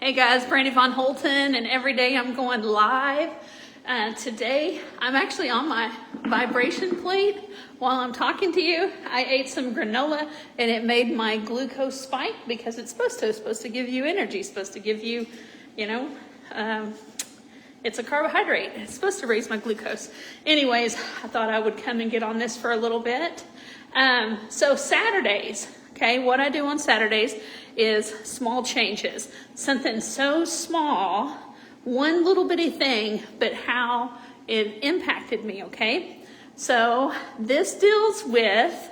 Hey guys, Brandy Von Holton, and every day I'm going live. Today I'm actually on my vibration plate while I'm talking to you. I ate some granola and it made my glucose spike because it's supposed to give you energy, supposed to give you, it's a carbohydrate. It's supposed to raise my glucose. Anyways, I thought I would come and get on this for a little bit. So Saturdays, okay, what I do on Saturdays is small changes. Something so small, one little bitty thing, but how it impacted me, okay? So this deals with,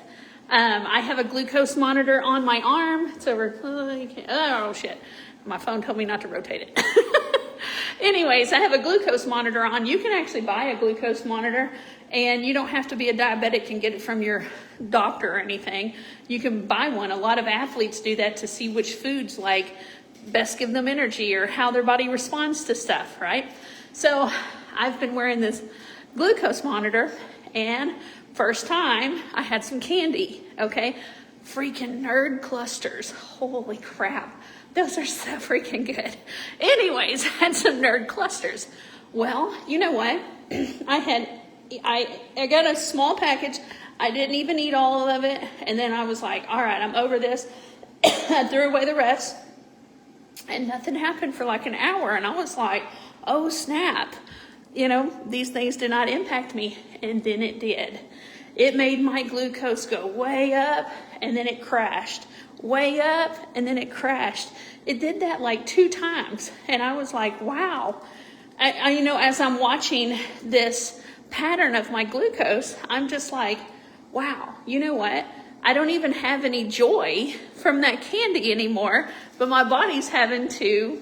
I have a glucose monitor on my arm. It's over, oh shit, my phone told me not to rotate it. Anyways, I have a glucose monitor on. You can actually buy a glucose monitor and you don't have to be a diabetic and get it from your doctor or anything. You can buy one. A lot of athletes do that to see which foods like best give them energy or how their body responds to stuff, right? So I've been wearing this glucose monitor, and first time I had some candy, okay? Freaking Nerd Clusters. Holy crap. Those are so freaking good. Anyways, I had some Nerd Clusters. Well, you know what? I got a small package. I didn't even eat all of it. And then I was like, all right, I'm over this. I threw away the rest. And nothing happened for like an hour. And I was like, oh, snap. These things did not impact me. And then it did. It made my glucose go way up, and then it crashed. Way up, and then it crashed. It did that like 2 times. And I was like, wow. As I'm watching this pattern of my glucose, I'm just like, wow, you know what? I don't even have any joy from that candy anymore, but my body's having to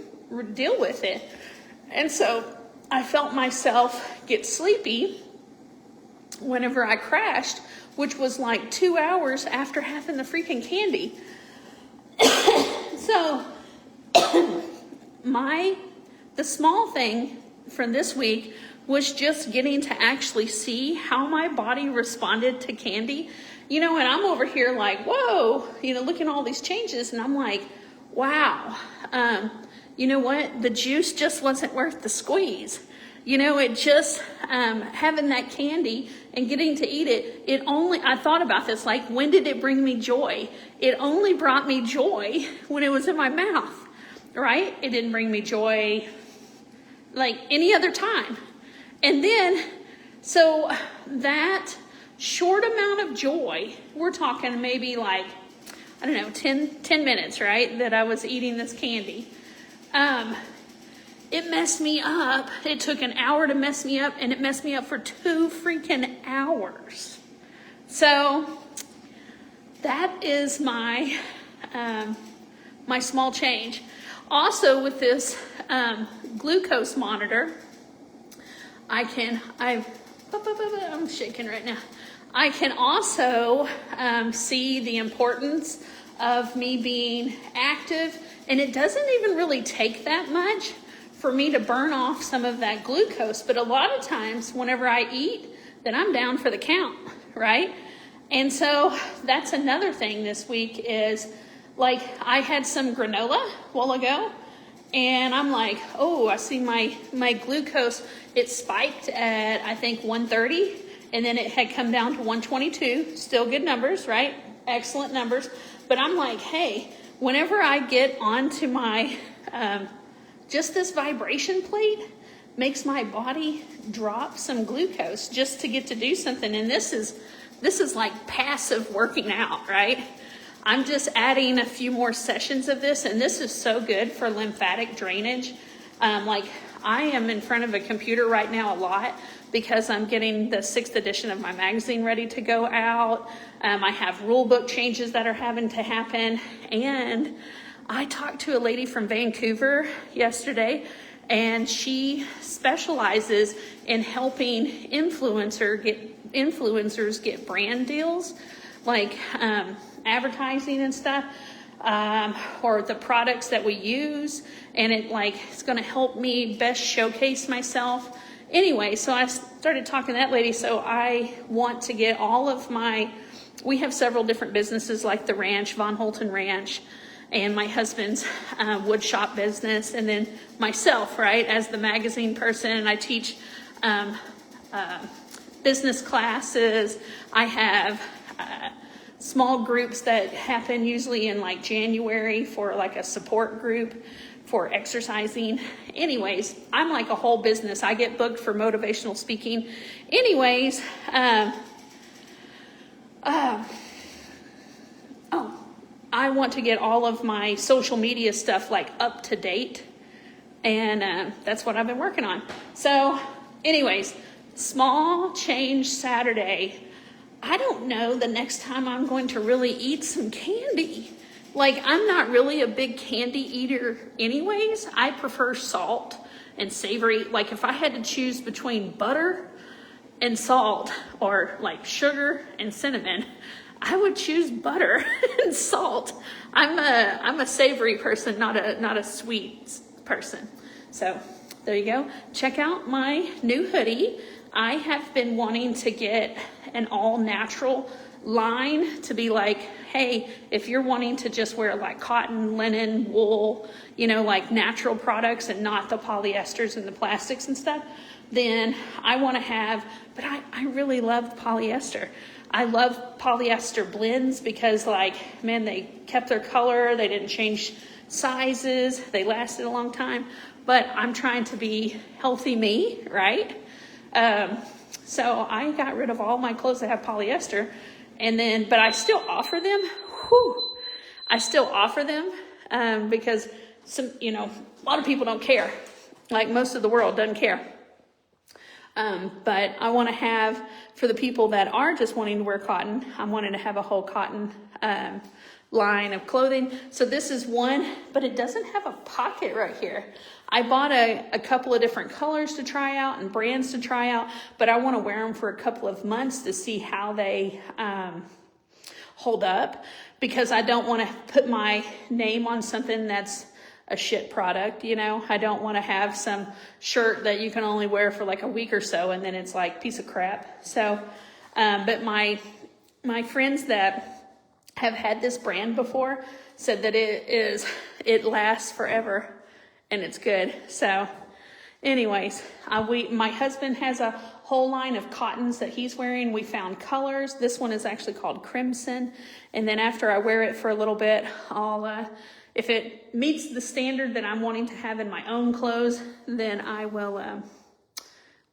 deal with it. And so I felt myself get sleepy whenever I crashed, which was like 2 hours after having the freaking candy. So the small thing from this week was just getting to actually see how my body responded to candy. And I'm over here like, whoa, looking at all these changes, and I'm like, wow, you know what? The juice just wasn't worth the squeeze. It just, having that candy and getting to eat it, I thought about this, like, when did it bring me joy? It only brought me joy when it was in my mouth, right? It didn't bring me joy like any other time. And then, so that short amount of joy, we're talking maybe like, 10 minutes, right? That I was eating this candy. It messed me up. It took an hour to mess me up, and it messed me up for 2 freaking hours. So that is my my small change. Also with this glucose monitor, I'm shaking right now. I can also see the importance of me being active, and it doesn't even really take that much for me to burn off some of that glucose. But a lot of times whenever I eat, then I'm down for the count, right? And so that's another thing this week is, like, I had some granola a while ago, and I'm like, oh, I see my glucose, it spiked at, I think, 130, and then it had come down to 122. Still good numbers, right? Excellent numbers. But I'm like, hey, whenever I get onto my, just this vibration plate makes my body drop some glucose just to get to do something. And this is like passive working out, right? I'm just adding a few more sessions of this, and this is so good for lymphatic drainage. Like, I am in front of a computer right now a lot because I'm getting the 6th edition of my magazine ready to go out. I have rule book changes that are having to happen. And I talked to a lady from Vancouver yesterday, and she specializes in helping influencers get brand deals, like advertising and stuff, or the products that we use, and it's going to help me best showcase myself. Anyway, so I started talking to that lady. So I want to get all of we have several different businesses like the ranch, Von Holton Ranch, and my husband's wood shop business, and then myself, right, as the magazine person. And I teach business classes. I have small groups that happen usually in like January for like a support group for exercising. Anyways, I'm like a whole business. I get booked for motivational speaking. Anyways, I want to get all of my social media stuff like up to date, and that's what I've been working on. So anyways, small change Saturday. I don't know the next time I'm going to really eat some candy. Like, I'm not really a big candy eater anyways. I prefer salt and savory. Like, if I had to choose between butter and salt, or like sugar and cinnamon, I would choose butter and salt. I'm a savory person, not a sweet person. So there you go. Check out my new hoodie. I have been wanting to get an all natural line to be like, hey, if you're wanting to just wear like cotton, linen, wool, you know, like natural products and not the polyesters and the plastics and stuff, then I want to have, but I really love polyester. I love polyester blends because, like, man, they kept their color, they didn't change sizes, they lasted a long time. But I'm trying to be healthy me, right? So I got rid of all my clothes that have polyester, and then, but I still offer them. I still offer them because some, you know, a lot of people don't care. Like, most of the world doesn't care. But I want to have, for the people that are just wanting to wear cotton, I'm wanting to have a whole cotton line of clothing. So this is one, but it doesn't have a pocket right here. I bought a couple of different colors to try out and brands to try out, but I want to wear them for a couple of months to see how they hold up, because I don't want to put my name on something that's a shit product, you know. I don't want to have some shirt that you can only wear for like a week or so and then it's like piece of crap. So, but my friends that have had this brand before said that it lasts forever and it's good. So anyways, my husband has a whole line of cottons that he's wearing. We found colors. This one is actually called Crimson. And then after I wear it for a little bit, I'll, if it meets the standard that I'm wanting to have in my own clothes, then I will,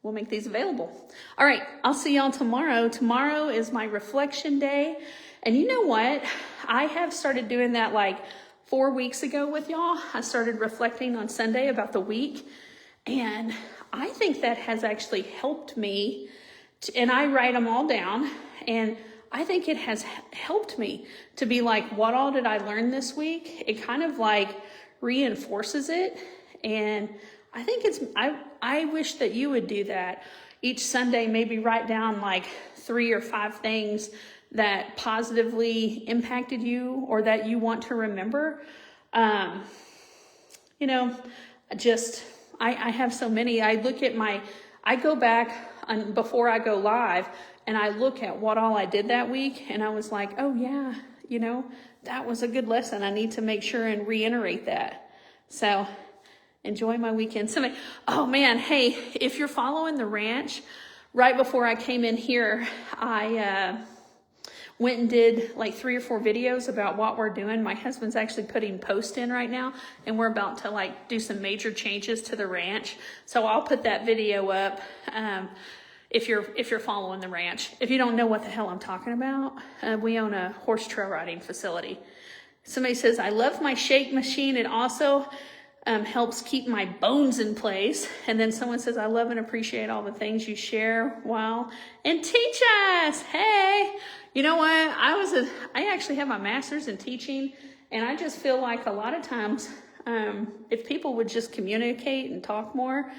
we'll make these available. All right, I'll see y'all tomorrow. Tomorrow is my reflection day. And you know what? I have started doing that like 4 weeks ago with y'all. I started reflecting on Sunday about the week. And I think that has actually helped me. And I write them all down. And I think it has helped me to be like, what all did I learn this week? It kind of like reinforces it. And I think I wish that you would do that each Sunday. Maybe write down like 3 or 5 things that positively impacted you or that you want to remember. You know, I have so many. I go back before I go live and I look at what all I did that week, and I was like, oh yeah, you know, that was a good lesson. I need to make sure and reiterate that. So enjoy my weekend. Oh man, hey, if you're following the ranch, right before I came in here, I went and did like 3 or 4 videos about what we're doing. My husband's actually putting posts in right now, and we're about to like do some major changes to the ranch. So I'll put that video up if you're following the ranch. If you don't know what the hell I'm talking about, we own a horse trail riding facility. Somebody says, I love my shake machine. It also helps keep my bones in place. And then someone says, I love and appreciate all the things you share and teach us. Hey, you know what? I actually have my master's in teaching, and I just feel like a lot of times, if people would just communicate and talk more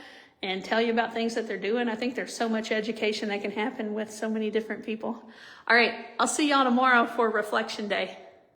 and tell you about things that they're doing, I think there's so much education that can happen with so many different people. All right, I'll see y'all tomorrow for Reflection Day.